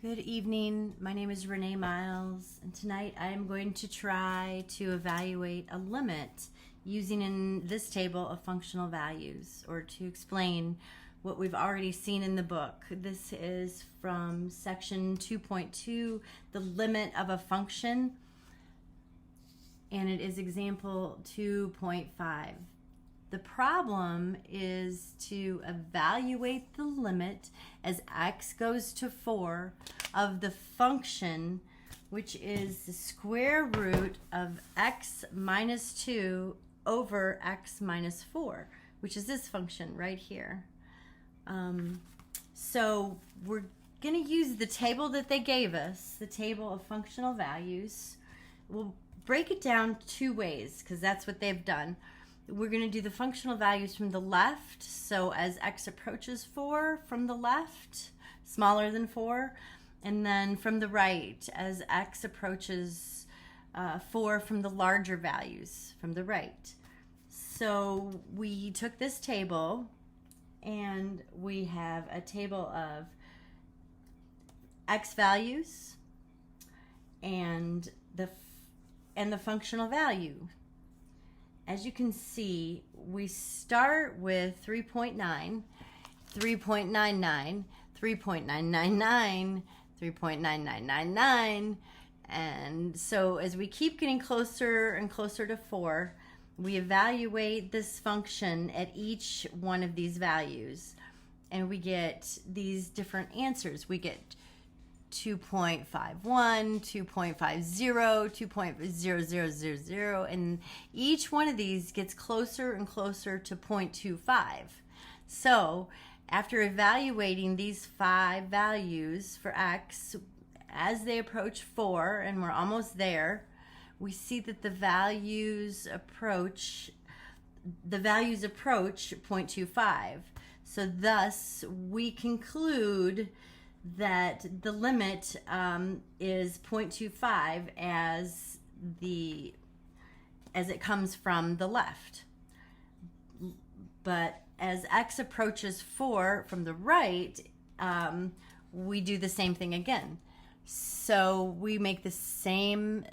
Good evening. My name is Renee Miles, and tonight I am going to try to evaluate a limit using in this table of functional values, or to explain what we've already seen in the book. This is from section 2.2, the limit of a function, and it is example 2.5. The problem is to evaluate the limit as x goes to 4 of the function, which is the square root of x minus 2 over x minus 4, which is this function right here. So we're going to use the table that they gave us, the table of functional values. We'll break it down two ways because that's what they've done. We're going to do the functional values from the left, so as x approaches 4 from the left, smaller than 4, and then from the right as x approaches 4 from the larger values from the right. So we took this table and we have a table of x values and the functional value. As you can see, we start with 3.9, 3.99, 3.999, 3.9999, and so as we keep getting closer and closer to 4, we evaluate this function at each one of these values, and we get these different answers. We get 2.51, 2.50, 2.0000, and each one of these gets closer and closer to 0.25. So after evaluating these 5 values for x as they approach 4, and we're almost there, we see that the values approach 0.25. So thus we conclude that the limit is 0.25 as it comes from the left. But as x approaches 4 from the right, we do the same thing again. So we make the same,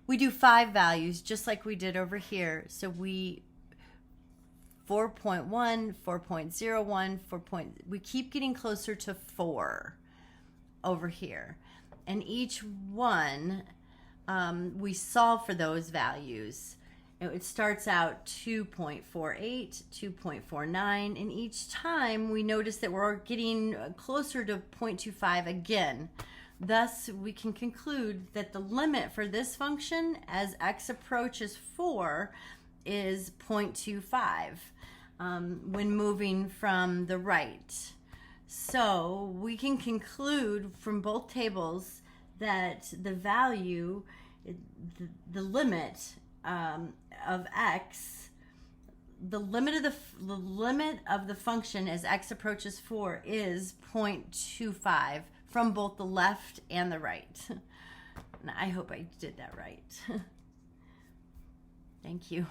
we do 5 values just like we did over here. So 4.1, 4.01, we keep getting closer to 4 over here. And each one, we solve for those values. It starts out 2.48, 2.49, and each time we notice that we're getting closer to 0.25 again. Thus, we can conclude that the limit for this function as x approaches 4 is 0.25 when moving from the right. So we can conclude from both tables that the value, the limit of x, the limit of the function as x approaches 4 is 0.25 from both the left and the right. And I hope I did that right. Thank you.